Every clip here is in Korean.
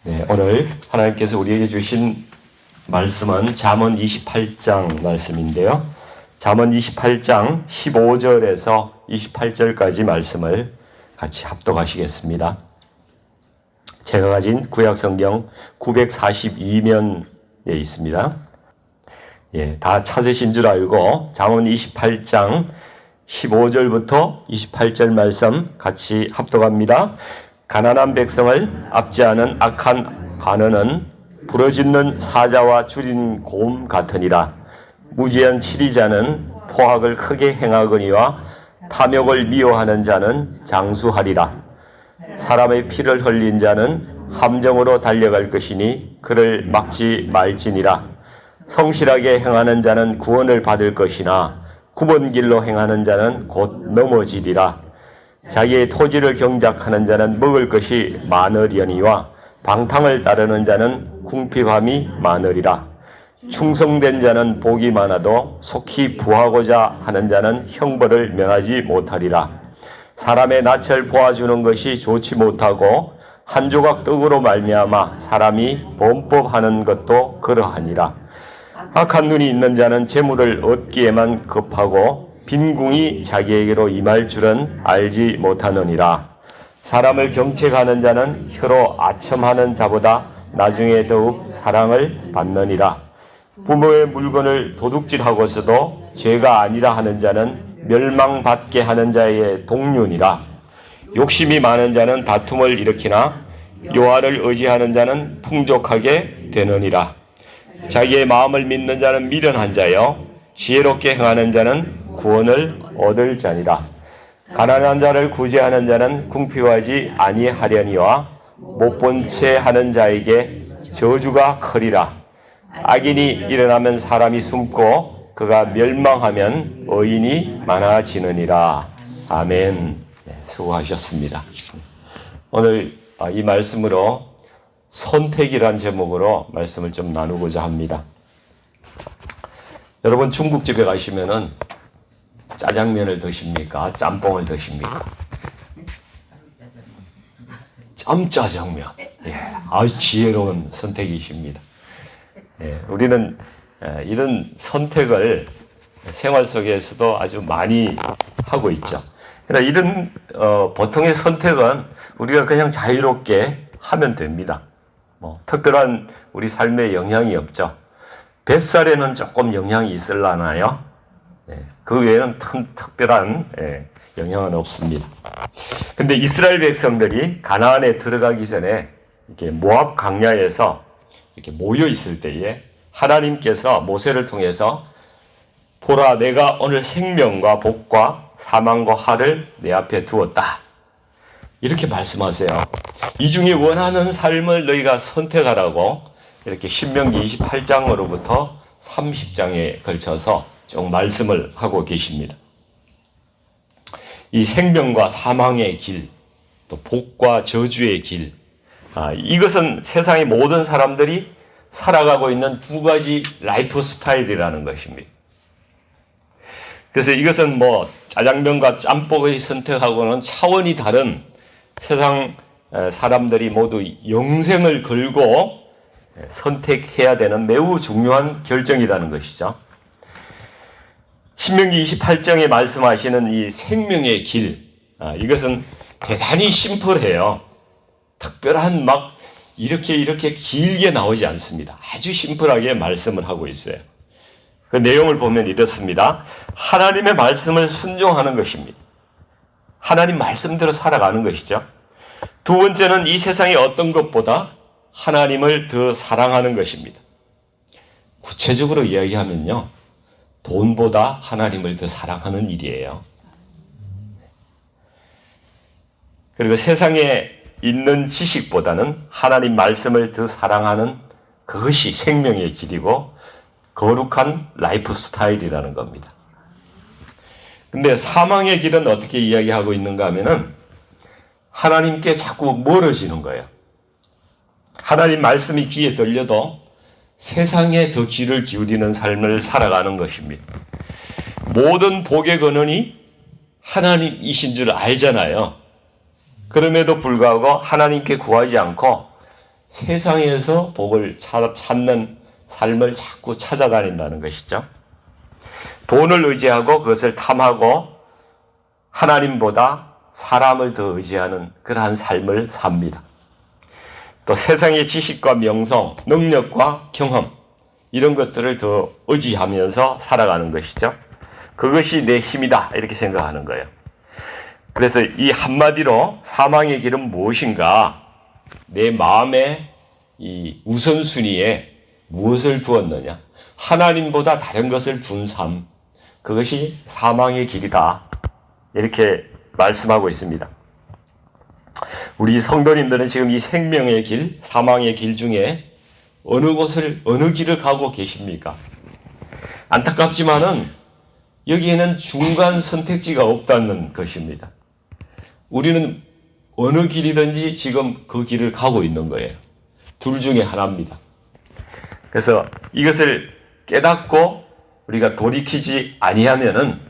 네, 오늘 하나님께서 우리에게 주신 말씀은 잠언 28장 말씀인데요. 잠언 28장 15절에서 28절까지 말씀을 같이 합독하시겠습니다. 제가 가진 구약성경 942면에 있습니다. 다 찾으신 줄 알고 잠언 28장 15절부터 28절 말씀 같이 합독합니다. 가난한 백성을 압제하는 악한 관원은 부러짓는 사자와 줄인 곰 같으니라. 무지한 치리자는 포악을 크게 행하거니와 탐욕을 미워하는 자는 장수하리라. 사람의 피를 흘린 자는 함정으로 달려갈 것이니 그를 막지 말지니라. 성실하게 행하는 자는 구원을 받을 것이나 굽은 길로 행하는 자는 곧 넘어지리라. 자기의 토지를 경작하는 자는 먹을 것이 많으려니와 방탕을 따르는 자는 궁핍함이 많으리라. 충성된 자는 복이 많아도 속히 부하고자 하는 자는 형벌을 면하지 못하리라. 사람의 낯을 보아주는 것이 좋지 못하고 한 조각 떡으로 말미암아 사람이 범법하는 것도 그러하니라. 악한 눈이 있는 자는 재물을 얻기에만 급하고 빈궁이 자기에게로 임할 줄은 알지 못하느니라. 사람을 경책하는 자는 혀로 아첨하는 자보다 나중에 더욱 사랑을 받느니라. 부모의 물건을 도둑질하고서도 죄가 아니라 하는 자는 멸망받게 하는 자의 동륜이라. 욕심이 많은 자는 다툼을 일으키나 여호와를 의지하는 자는 풍족하게 되느니라. 자기의 마음을 믿는 자는 미련한 자여 지혜롭게 행하는 자는 구원을 얻을 자니라. 가난한 자를 구제하는 자는 궁핍하지 아니하려니와 못본 채 하는 자에게 저주가 크리라. 악인이 일어나면 사람이 숨고 그가 멸망하면 의인이 많아지느니라. 아멘. 수고하셨습니다. 오늘 이 말씀으로 선택이란 제목으로 말씀을 좀 나누고자 합니다. 여러분 중국집에 가시면은 짜장면을 드십니까? 짬뽕을 드십니까? 짬짜장면. 아주 지혜로운 선택이십니다. 우리는 이런 선택을 생활 속에서도 아주 많이 하고 있죠. 그러나 이런 보통의 선택은 우리가 그냥 자유롭게 하면 됩니다. 특별한 우리 삶에 영향이 없죠. 뱃살에는 조금 영향이 있을라나요? 그 외에는 특별한 영향은 없습니다. 근데 이스라엘 백성들이 가나안에 들어가기 전에 이렇게 모압 광야에서 이렇게 모여 있을 때에 하나님께서 모세를 통해서 보라, 내가 오늘 생명과 복과 사망과 화를 내 앞에 두었다. 이렇게 말씀하세요. 이 중에 원하는 삶을 너희가 선택하라고 이렇게 신명기 28장으로부터 30장에 걸쳐서 쭉 말씀을 하고 계십니다. 이 생명과 사망의 길, 또 복과 저주의 길, 이것은 세상의 모든 사람들이 살아가고 있는 두 가지 라이프 스타일이라는 것입니다. 그래서 이것은 짜장면과 짬뽕의 선택하고는 차원이 다른 세상 사람들이 모두 영생을 걸고 선택해야 되는 매우 중요한 결정이라는 것이죠. 신명기 28장에 말씀하시는 이 생명의 길, 이것은 대단히 심플해요. 특별한 이렇게 길게 나오지 않습니다. 아주 심플하게 말씀을 하고 있어요. 그 내용을 보면 이렇습니다. 하나님의 말씀을 순종하는 것입니다. 하나님 말씀대로 살아가는 것이죠. 두 번째는 이 세상의 어떤 것보다 하나님을 더 사랑하는 것입니다. 구체적으로 이야기하면요, 돈보다 하나님을 더 사랑하는 일이에요. 그리고 세상에 있는 지식보다는 하나님 말씀을 더 사랑하는 그것이 생명의 길이고 거룩한 라이프 스타일이라는 겁니다. 근데 사망의 길은 어떻게 이야기하고 있는가 하면은 하나님께 자꾸 멀어지는 거예요. 하나님 말씀이 귀에 들려도 세상에 더 귀를 기울이는 삶을 살아가는 것입니다. 모든 복의 근원이 하나님이신 줄 알잖아요. 그럼에도 불구하고 하나님께 구하지 않고 세상에서 복을 찾는 삶을 자꾸 찾아다닌다는 것이죠. 돈을 의지하고 그것을 탐하고 하나님보다 사람을 더 의지하는 그러한 삶을 삽니다. 또 세상의 지식과 명성, 능력과 경험 이런 것들을 더 의지하면서 살아가는 것이죠. 그것이 내 힘이다 이렇게 생각하는 거예요. 그래서 이 한마디로 사망의 길은 무엇인가? 내 마음의 이 우선순위에 무엇을 두었느냐? 하나님보다 다른 것을 둔 삶, 그것이 사망의 길이다 이렇게 말씀하고 있습니다. 우리 성도님들은 지금 이 생명의 길, 사망의 길 중에 어느 길을 가고 계십니까? 안타깝지만은 여기에는 중간 선택지가 없다는 것입니다. 우리는 어느 길이든지 지금 그 길을 가고 있는 거예요. 둘 중에 하나입니다. 그래서 이것을 깨닫고 우리가 돌이키지 아니하면은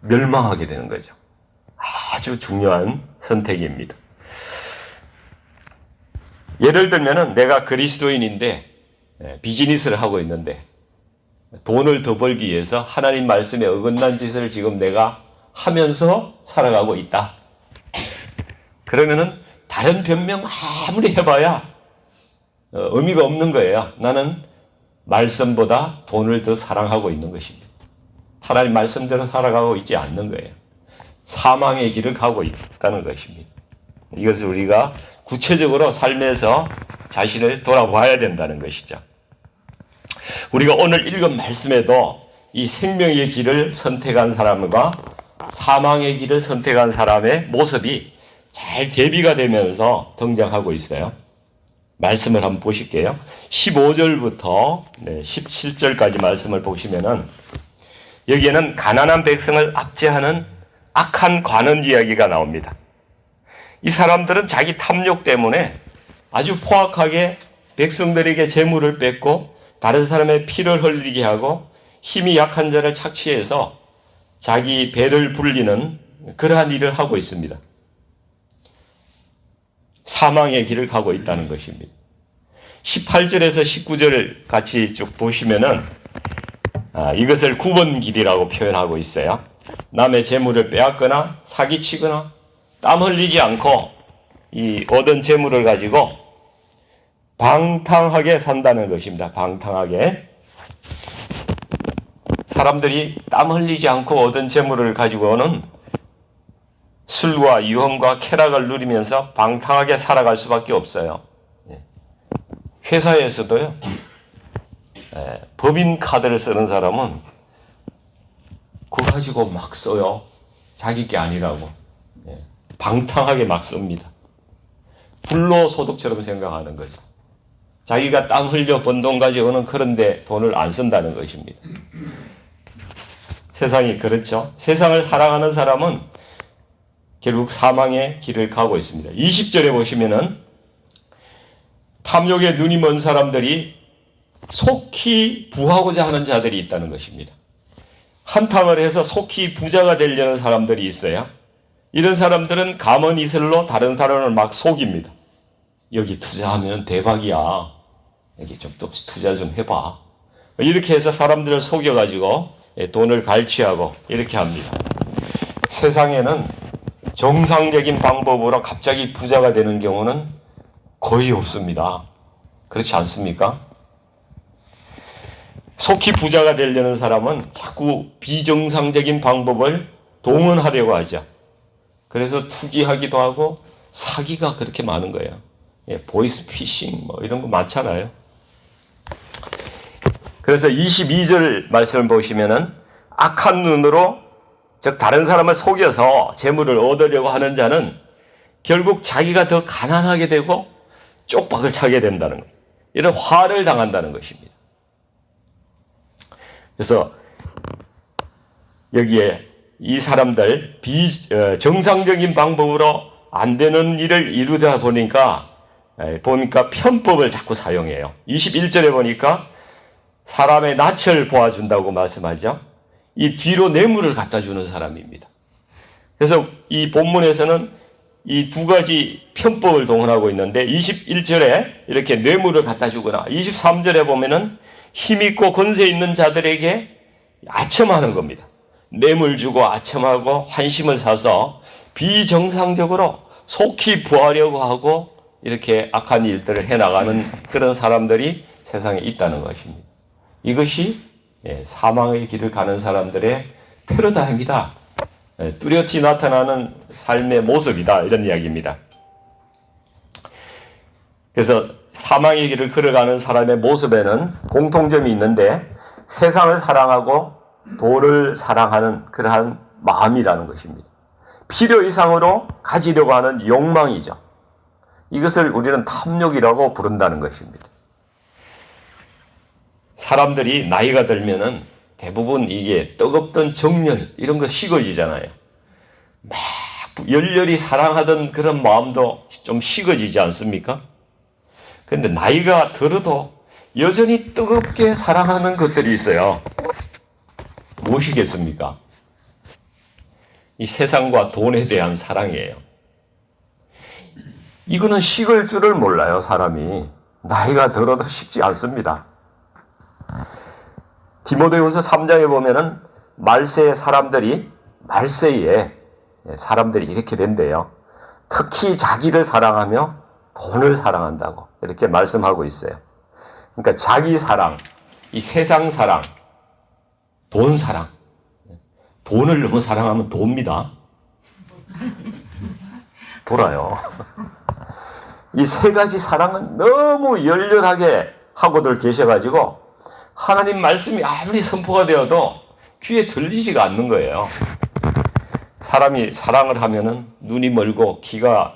멸망하게 되는 거죠. 아주 중요한 선택입니다. 예를 들면은 내가 그리스도인인데 비즈니스를 하고 있는데 돈을 더 벌기 위해서 하나님 말씀에 어긋난 짓을 지금 내가 하면서 살아가고 있다. 그러면은 다른 변명 아무리 해봐야 의미가 없는 거예요. 나는 말씀보다 돈을 더 사랑하고 있는 것입니다. 하나님 말씀대로 살아가고 있지 않는 거예요. 사망의 길을 가고 있다는 것입니다. 이것을 우리가 구체적으로 삶에서 자신을 돌아봐야 된다는 것이죠. 우리가 오늘 읽은 말씀에도 이 생명의 길을 선택한 사람과 사망의 길을 선택한 사람의 모습이 잘 대비가 되면서 등장하고 있어요. 말씀을 한번 보실게요. 15절부터 17절까지 말씀을 보시면은 여기에는 가난한 백성을 압제하는 악한 관원 이야기가 나옵니다. 이 사람들은 자기 탐욕 때문에 아주 포악하게 백성들에게 재물을 뺏고 다른 사람의 피를 흘리게 하고 힘이 약한 자를 착취해서 자기 배를 불리는 그러한 일을 하고 있습니다. 사망의 길을 가고 있다는 것입니다. 18절에서 19절을 같이 쭉 보시면은 이것을 9번 길이라고 표현하고 있어요. 남의 재물을 빼앗거나 사기치거나 땀 흘리지 않고 이 얻은 재물을 가지고 방탕하게 산다는 것입니다. 방탕하게. 사람들이 땀 흘리지 않고 얻은 재물을 가지고는 술과 유흥과 쾌락을 누리면서 방탕하게 살아갈 수밖에 없어요. 회사에서도요, 법인 카드를 쓰는 사람은 그거 가지고 막 써요. 자기 게 아니라고. 방탕하게 막 씁니다. 불로소득처럼 생각하는 거죠. 자기가 땀 흘려 번 돈 가지고는 그런데 돈을 안 쓴다는 것입니다. 세상이 그렇죠. 세상을 살아가는 사람은 결국 사망의 길을 가고 있습니다. 20절에 보시면은 탐욕에 눈이 먼 사람들이 속히 부하고자 하는 자들이 있다는 것입니다. 한탕을 해서 속히 부자가 되려는 사람들이 있어요. 이런 사람들은 가문이슬로 다른 사람을 막 속입니다. 여기 투자하면 대박이야. 여기 좀 투자 좀 해봐. 이렇게 해서 사람들을 속여가지고 돈을 갈취하고 이렇게 합니다. 세상에는 정상적인 방법으로 갑자기 부자가 되는 경우는 거의 없습니다. 그렇지 않습니까? 속히 부자가 되려는 사람은 자꾸 비정상적인 방법을 동원하려고 하죠. 그래서 투기하기도 하고 사기가 그렇게 많은 거예요. 보이스 피싱 뭐 이런 거 많잖아요. 그래서 22절 말씀을 보시면은 악한 눈으로 즉 다른 사람을 속여서 재물을 얻으려고 하는 자는 결국 자기가 더 가난하게 되고 쪽박을 차게 된다는 거예요. 이런 화를 당한다는 것입니다. 그래서 여기에 이 사람들 정상적인 방법으로 안 되는 일을 이루다 보니까 편법을 자꾸 사용해요. 21절에 보니까 사람의 낯을 보아준다고 말씀하죠. 이 뒤로 뇌물을 갖다 주는 사람입니다. 그래서 이 본문에서는 이 두 가지 편법을 동원하고 있는데 21절에 이렇게 뇌물을 갖다 주거나 23절에 보면은 힘있고 권세 있는 자들에게 아첨하는 겁니다. 뇌물 주고 아첨하고 환심을 사서 비정상적으로 속히 부하려고 하고 이렇게 악한 일들을 해나가는 그런 사람들이 세상에 있다는 것입니다. 이것이 사망의 길을 가는 사람들의 패러다임이다. 뚜렷이 나타나는 삶의 모습이다. 이런 이야기입니다. 그래서 사망의 길을 걸어가는 사람의 모습에는 공통점이 있는데 세상을 사랑하고 돈을 사랑하는 그러한 마음이라는 것입니다. 필요 이상으로 가지려고 하는 욕망이죠. 이것을 우리는 탐욕이라고 부른다는 것입니다. 사람들이 나이가 들면은 대부분 이게 뜨겁던 정열 이런 거 식어지잖아요. 막 열렬히 사랑하던 그런 마음도 좀 식어지지 않습니까? 그런데 나이가 들어도 여전히 뜨겁게 사랑하는 것들이 있어요. 무엇이겠습니까? 이 세상과 돈에 대한 사랑이에요. 이거는 식을 줄을 몰라요, 사람이. 나이가 들어도 식지 않습니다. 디모데후서 3장에 보면은 말세에 사람들이 이렇게 된대요. 특히 자기를 사랑하며 돈을 사랑한다고 이렇게 말씀하고 있어요. 그러니까 자기 사랑, 이 세상 사랑, 돈 사랑. 돈을 너무 사랑하면 돕니다. 돌아요. 이 세 가지 사랑은 너무 열렬하게 하고들 계셔가지고 하나님 말씀이 아무리 선포가 되어도 귀에 들리지가 않는 거예요. 사람이 사랑을 하면은 눈이 멀고 귀도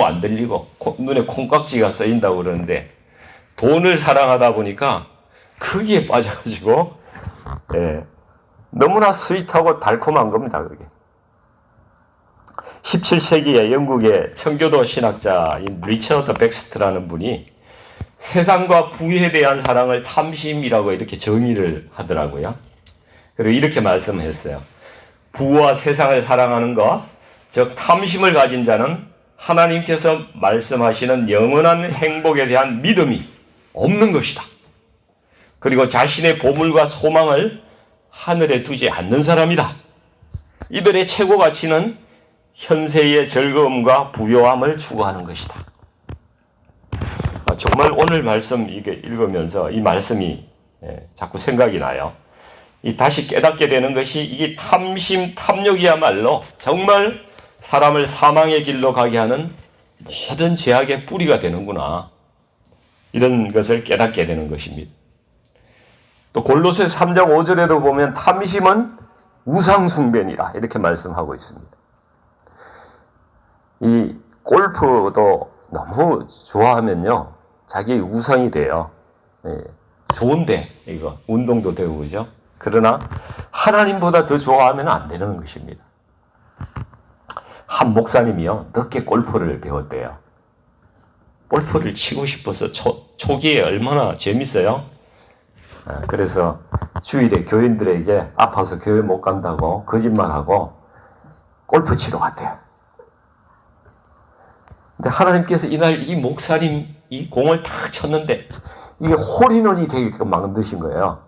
안 들리고 눈에 콩깍지가 쓰인다고 그러는데 돈을 사랑하다 보니까 거기에 빠져가지고 너무나 스윗하고 달콤한 겁니다. 그게. 17세기에 영국의 청교도 신학자인 리처드 백스트라는 분이 세상과 부에 대한 사랑을 탐심이라고 이렇게 정의를 하더라고요. 그리고 이렇게 말씀했어요. 부와 세상을 사랑하는 것, 즉 탐심을 가진 자는 하나님께서 말씀하시는 영원한 행복에 대한 믿음이 없는 것이다. 그리고 자신의 보물과 소망을 하늘에 두지 않는 사람이다. 이들의 최고 가치는 현세의 즐거움과 부요함을 추구하는 것이다. 정말 오늘 말씀 읽으면서 이 말씀이 자꾸 생각이 나요. 다시 깨닫게 되는 것이 이게 탐심, 탐욕이야말로 정말 사람을 사망의 길로 가게 하는 모든 죄악의 뿌리가 되는구나. 이런 것을 깨닫게 되는 것입니다. 또 골로새 3장 5절에도 보면 탐심은 우상숭배니라 이렇게 말씀하고 있습니다. 이 골프도 너무 좋아하면요 자기 우상이 돼요. 좋은데 이거 운동도 되고 그죠? 그러나 하나님보다 더 좋아하면 안 되는 것입니다. 한 목사님이요 늦게 골프를 배웠대요. 골프를 치고 싶어서 초기에 얼마나 재밌어요. 그래서 주일에 교인들에게 아파서 교회 못 간다고 거짓말하고 골프 치러 갔대요. 근데 하나님께서 이날 이 목사님 이 공을 탁 쳤는데 이게 홀인원이 되게끔 만드신 거예요.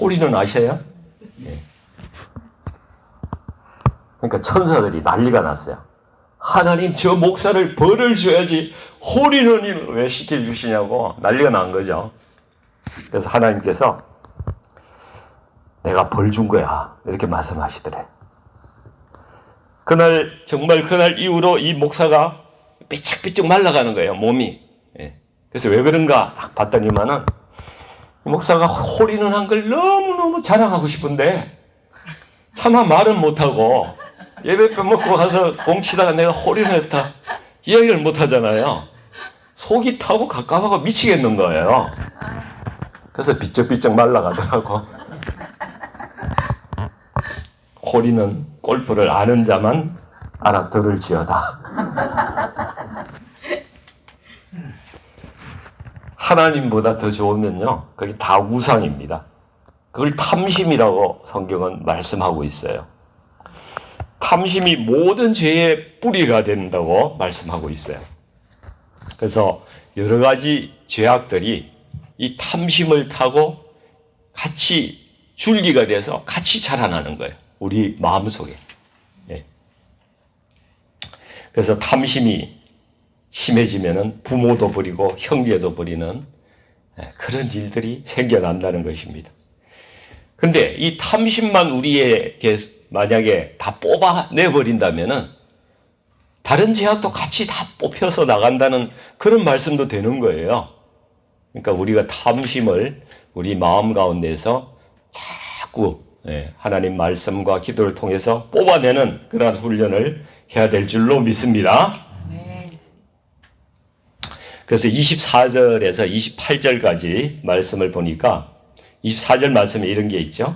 홀인원 아셔요? 네. 그러니까 천사들이 난리가 났어요. 하나님 저 목사를 벌을 줘야지 홀인원을 왜 시켜주시냐고 난리가 난 거죠. 그래서 하나님께서 내가 벌 준 거야 이렇게 말씀하시더래. 그날 이후로 이 목사가 삐쩍삐쩍 말라가는 거예요, 몸이. 그래서 왜 그런가 딱 봤더니만은 이 목사가 홀인원 한 걸 너무너무 자랑하고 싶은데 차마 말은 못하고 예배 빼먹고 가서 공 치다가 내가 홀인원 했다 이야기를 못하잖아요. 속이 타고 갑갑하고 미치겠는 거예요. 그래서 비쩍비쩍 말라가더라고. 홀인원 골프를 아는 자만 알아들을지어다. 하나님보다 더 좋으면요 그게 다 우상입니다. 그걸 탐심이라고 성경은 말씀하고 있어요. 탐심이 모든 죄의 뿌리가 된다고 말씀하고 있어요. 그래서 여러 가지 죄악들이 이 탐심을 타고 같이 줄기가 돼서 같이 자라나는 거예요. 우리 마음속에. 예. 그래서 탐심이 심해지면은 부모도 버리고 형제도 버리는 그런 일들이 생겨난다는 것입니다. 근데 이 탐심만 우리에게 만약에 다 뽑아내버린다면은 다른 죄악도 같이 다 뽑혀서 나간다는 그런 말씀도 되는 거예요. 그러니까 우리가 탐심을 우리 마음 가운데서 자꾸 하나님 말씀과 기도를 통해서 뽑아내는 그러한 훈련을 해야 될 줄로 믿습니다. 그래서 24절에서 28절까지 말씀을 보니까 24절 말씀에 이런 게 있죠.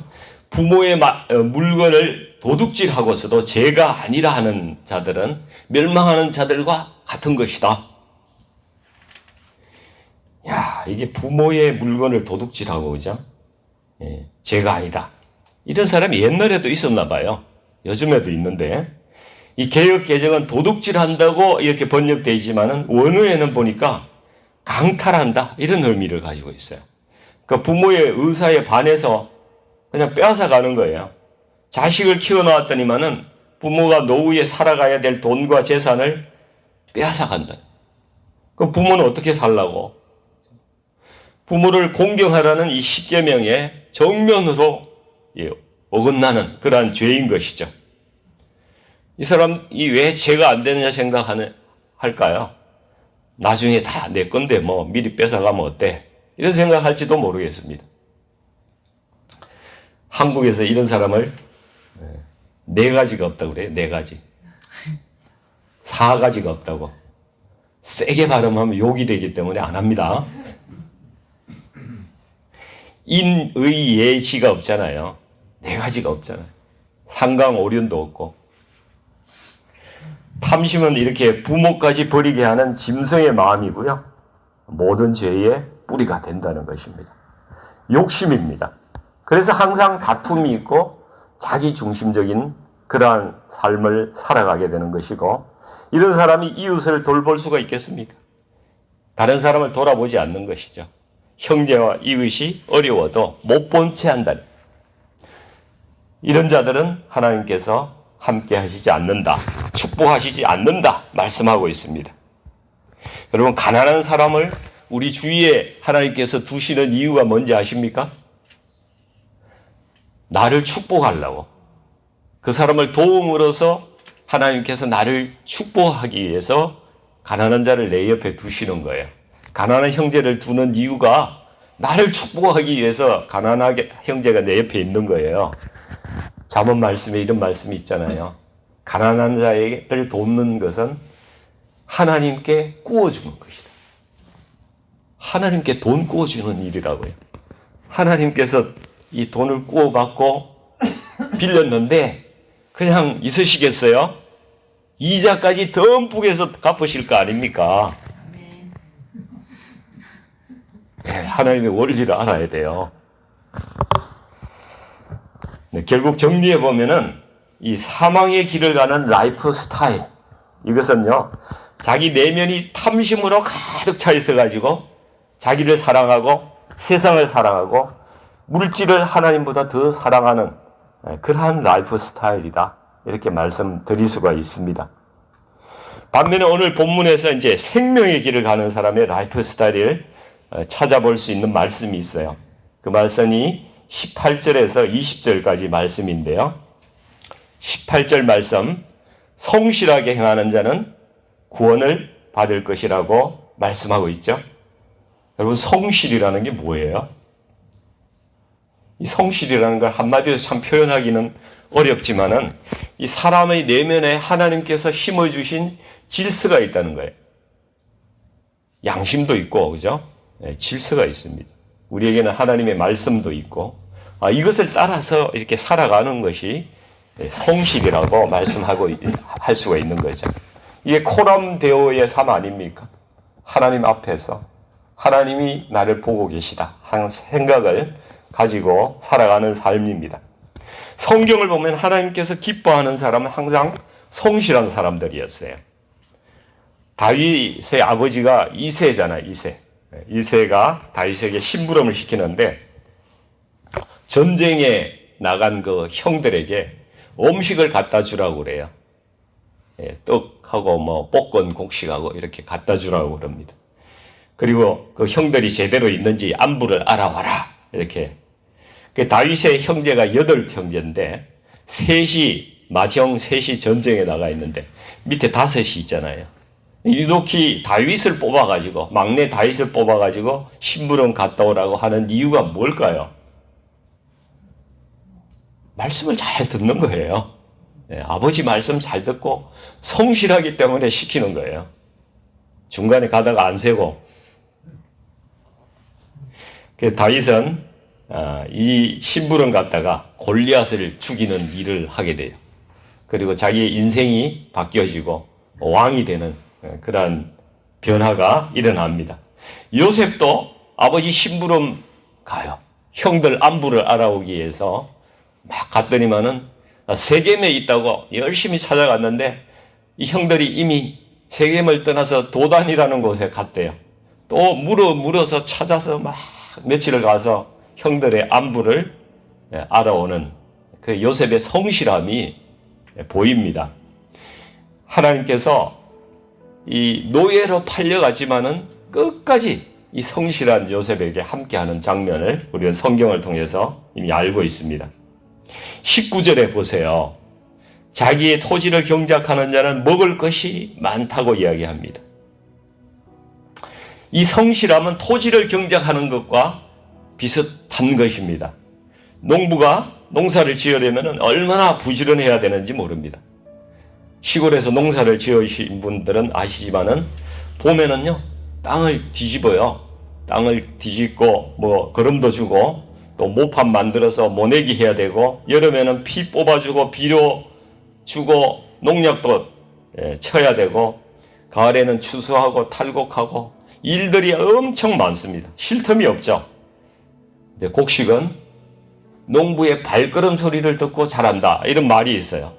부모의 물건을 도둑질하고서도 죄가 아니라 하는 자들은 멸망하는 자들과 같은 것이다. 야, 이게 부모의 물건을 도둑질하고, 그죠? 죄가 아니다. 이런 사람이 옛날에도 있었나 봐요. 요즘에도 있는데. 이 개역 개정은 도둑질한다고 이렇게 번역되어 있지만은 원어에는 보니까 강탈한다 이런 의미를 가지고 있어요. 그러니까 부모의 의사에 반해서 그냥 빼앗아 가는 거예요. 자식을 키워놓았더니만은 부모가 노후에 살아가야 될 돈과 재산을 빼앗아 간다. 그럼 부모는 어떻게 살라고? 부모를 공경하라는 이 십계명에 정면으로 어긋나는 그러한 죄인 것이죠. 이 사람이 왜 죄가 안 되느냐 생각할까요? 나중에 다 내 건데 뭐 미리 뺏어가면 어때? 이런 생각할지도 모르겠습니다. 한국에서 이런 사람을 4가지가 없다고 그래요. 4가지. 4가지가 없다고. 세게 발음하면 욕이 되기 때문에 안 합니다. 인의예지가 없잖아요. 4가지가 없잖아요. 상강오륜도 없고. 탐심은 이렇게 부모까지 버리게 하는 짐승의 마음이고요. 모든 죄의 뿌리가 된다는 것입니다. 욕심입니다. 그래서 항상 다툼이 있고 자기 중심적인 그러한 삶을 살아가게 되는 것이고, 이런 사람이 이웃을 돌볼 수가 있겠습니까? 다른 사람을 돌아보지 않는 것이죠. 형제와 이웃이 어려워도 못 본 채 한다. 이런 자들은 하나님께서 함께 하시지 않는다, 축복하시지 않는다 말씀하고 있습니다. 여러분, 가난한 사람을 우리 주위에 하나님께서 두시는 이유가 뭔지 아십니까? 나를 축복하려고. 그 사람을 도움으로써 하나님께서 나를 축복하기 위해서 가난한 자를 내 옆에 두시는 거예요. 가난한 형제를 두는 이유가 나를 축복하기 위해서 가난하게 형제가 내 옆에 있는 거예요. 잠언 말씀에 이런 말씀이 있잖아요. 가난한 자를 돕는 것은 하나님께 구워주는 것이다. 하나님께 돈 구워주는 일이라고요. 하나님께서 이 돈을 구워받고 빌렸는데 그냥 있으시겠어요? 이자까지 듬뿍 해서 갚으실 거 아닙니까? 네, 하나님의 원리를 알아야 돼요. 네, 결국 정리해 보면은 이 사망의 길을 가는 라이프 스타일, 이것은요 자기 내면이 탐심으로 가득 차 있어 가지고 자기를 사랑하고 세상을 사랑하고 물질을 하나님보다 더 사랑하는 그러한 라이프 스타일이다, 이렇게 말씀드릴 수가 있습니다. 반면에 오늘 본문에서 이제 생명의 길을 가는 사람의 라이프 스타일을 찾아볼 수 있는 말씀이 있어요. 그 말씀이 18절에서 20절까지 말씀인데요. 18절 말씀, 성실하게 행하는 자는 구원을 받을 것이라고 말씀하고 있죠. 여러분, 성실이라는 게 뭐예요? 이 성실이라는 걸 한마디로 참 표현하기는 어렵지만은 이 사람의 내면에 하나님께서 심어주신 질서가 있다는 거예요. 양심도 있고, 그죠? 네, 질서가 있습니다. 우리에게는 하나님의 말씀도 있고, 이것을 따라서 이렇게 살아가는 것이 성실이라고 말씀하고 할 수가 있는 거죠. 이게 코람데오의 삶 아닙니까? 하나님 앞에서 하나님이 나를 보고 계시다 하는 생각을 가지고 살아가는 삶입니다. 성경을 보면 하나님께서 기뻐하는 사람은 항상 성실한 사람들이었어요. 다윗의 아버지가 이새잖아요. 이새가 다윗에게 심부름을 시키는데 전쟁에 나간 그 형들에게 음식을 갖다 주라고 그래요. 떡하고 뭐 볶은 곡식하고 이렇게 갖다 주라고 그럽니다. 그리고 그 형들이 제대로 있는지 안부를 알아와라. 이렇게. 그 다윗의 형제가 8형제인데 맏형 셋이 전쟁에 나가 있는데 밑에 5이 있잖아요. 유독히 다윗을 뽑아가지고 막내 다윗을 뽑아가지고 심부름 갔다 오라고 하는 이유가 뭘까요? 말씀을 잘 듣는 거예요. 아버지 말씀 잘 듣고 성실하기 때문에 시키는 거예요. 중간에 가다가 안 세고. 그래서 다윗은 이 심부름 갔다가 골리앗을 죽이는 일을 하게 돼요. 그리고 자기의 인생이 바뀌어지고 왕이 되는 그런 변화가 일어납니다. 요셉도 아버지 심부름 가요. 형들 안부를 알아오기 위해서 막 갔더니만은 세겜에 있다고 열심히 찾아갔는데 이 형들이 이미 세겜을 떠나서 도단이라는 곳에 갔대요. 또 물어서 찾아서 막 며칠을 가서 형들의 안부를 알아오는 그 요셉의 성실함이 보입니다. 하나님께서 이 노예로 팔려가지만은 끝까지 이 성실한 요셉에게 함께하는 장면을 우리는 성경을 통해서 이미 알고 있습니다. 19절에 보세요. 자기의 토지를 경작하는 자는 먹을 것이 많다고 이야기합니다. 이 성실함은 토지를 경작하는 것과 비슷한 것입니다. 농부가 농사를 지으려면 얼마나 부지런해야 되는지 모릅니다. 시골에서 농사를 지으신 분들은 아시지만은 봄에는요 땅을 뒤집어요. 땅을 뒤집고 뭐 거름도 주고 또 모판 만들어서 모내기 해야 되고 여름에는 피 뽑아주고 비료 주고 농약도 쳐야 되고 가을에는 추수하고 탈곡하고 일들이 엄청 많습니다. 쉴 틈이 없죠. 곡식은 농부의 발걸음 소리를 듣고 자란다 이런 말이 있어요.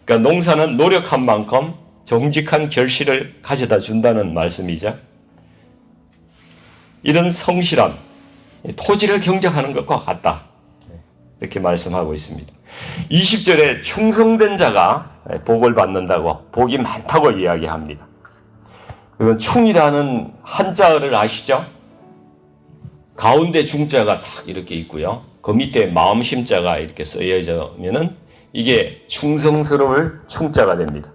그러니까 농사는 노력한 만큼 정직한 결실을 가져다 준다는 말씀이죠. 이런 성실함, 토지를 경작하는 것과 같다. 이렇게 말씀하고 있습니다. 20절에 충성된 자가 복을 받는다고, 복이 많다고 이야기합니다. 그건 충이라는 한자어를 아시죠? 가운데 중자가 딱 이렇게 있고요. 그 밑에 마음심자가 이렇게 쓰여져면은 이게 충성스러울 충자가 됩니다.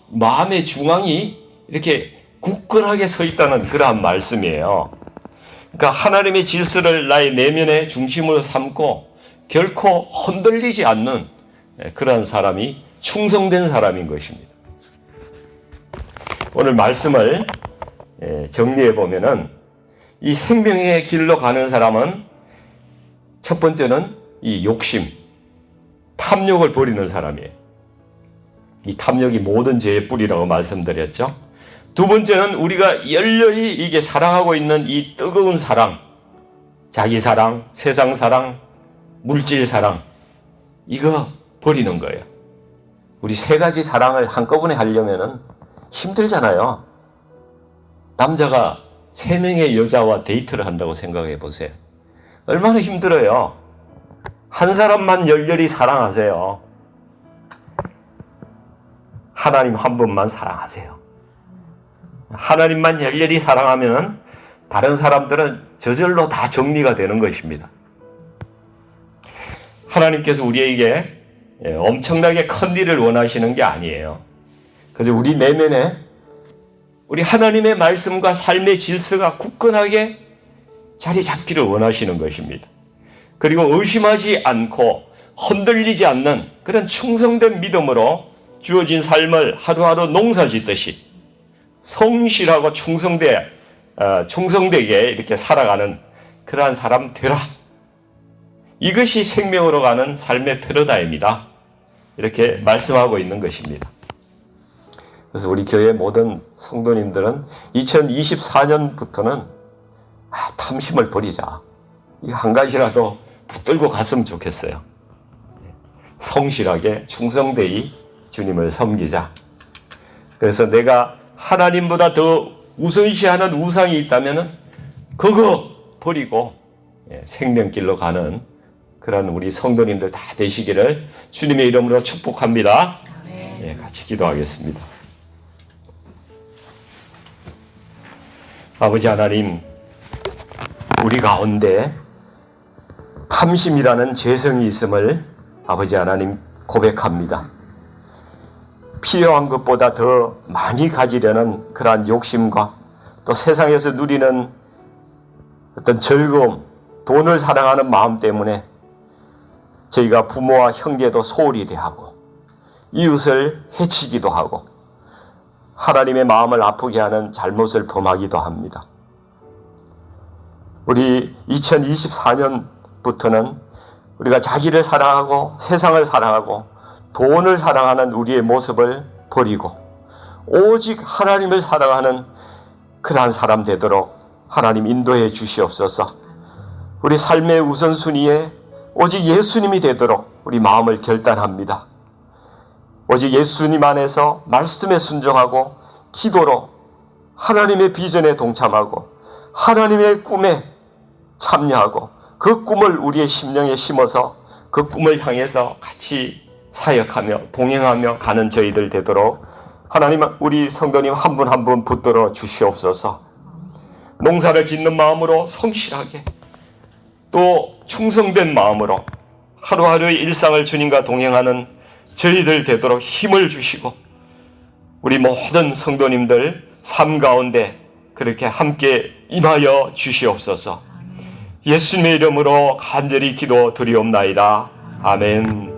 마음의 중앙이 이렇게 굳건하게 서 있다는 그러한 말씀이에요. 그러니까 하나님의 질서를 나의 내면의 중심으로 삼고 결코 흔들리지 않는 그러한 사람이 충성된 사람인 것입니다. 오늘 말씀을 정리해 보면은 이 생명의 길로 가는 사람은 첫 번째는 이 욕심, 탐욕을 버리는 사람이에요. 이 탐욕이 모든 죄의 뿌리라고 말씀드렸죠. 두 번째는 우리가 열렬히 이게 사랑하고 있는 이 뜨거운 사랑, 자기 사랑, 세상 사랑, 물질 사랑, 이거 버리는 거예요. 우리 세 가지 사랑을 한꺼번에 하려면은 힘들잖아요. 남자가 3명의 여자와 데이트를 한다고 생각해 보세요. 얼마나 힘들어요. 한 사람만 열렬히 사랑하세요. 하나님 한 분만 사랑하세요. 하나님만 열렬히 사랑하면 다른 사람들은 저절로 다 정리가 되는 것입니다. 하나님께서 우리에게 엄청나게 큰 일을 원하시는 게 아니에요. 그래서 우리 내면에 우리 하나님의 말씀과 삶의 질서가 굳건하게 자리 잡기를 원하시는 것입니다. 그리고 의심하지 않고 흔들리지 않는 그런 충성된 믿음으로 주어진 삶을 하루하루 농사짓듯이 성실하고 충성되게 이렇게 살아가는 그러한 사람 되라. 이것이 생명으로 가는 삶의 패러다임이다. 이렇게 말씀하고 있는 것입니다. 그래서 우리 교회 모든 성도님들은 2024년부터는 탐심을 버리자. 이 한 가지라도 붙들고 갔으면 좋겠어요. 성실하게 충성되이 주님을 섬기자. 그래서 내가 하나님보다 더 우선시하는 우상이 있다면 그거 버리고 생명길로 가는 그런 우리 성도님들 다 되시기를 주님의 이름으로 축복합니다. 같이 기도하겠습니다. 아버지 하나님, 우리 가운데 탐심이라는 죄성이 있음을 아버지 하나님 고백합니다. 필요한 것보다 더 많이 가지려는 그러한 욕심과 또 세상에서 누리는 어떤 즐거움, 돈을 사랑하는 마음 때문에 저희가 부모와 형제도 소홀히 대하고 이웃을 해치기도 하고 하나님의 마음을 아프게 하는 잘못을 범하기도 합니다. 우리 2024년부터는 우리가 자기를 사랑하고 세상을 사랑하고 돈을 사랑하는 우리의 모습을 버리고 오직 하나님을 사랑하는 그러한 사람 되도록 하나님 인도해 주시옵소서. 우리 삶의 우선순위에 오직 예수님이 되도록 우리 마음을 결단합니다. 오직 예수님 안에서 말씀에 순종하고 기도로 하나님의 비전에 동참하고 하나님의 꿈에 참여하고 그 꿈을 우리의 심령에 심어서 그 꿈을 향해서 같이 사역하며 동행하며 가는 저희들 되도록 하나님 우리 성도님 한 분 한 분 붙들어 주시옵소서. 농사를 짓는 마음으로 성실하게 또 충성된 마음으로 하루하루의 일상을 주님과 동행하는 저희들 되도록 힘을 주시고 우리 모든 성도님들 삶 가운데 그렇게 함께 임하여 주시옵소서. 예수님의 이름으로 간절히 기도드리옵나이다. 아멘.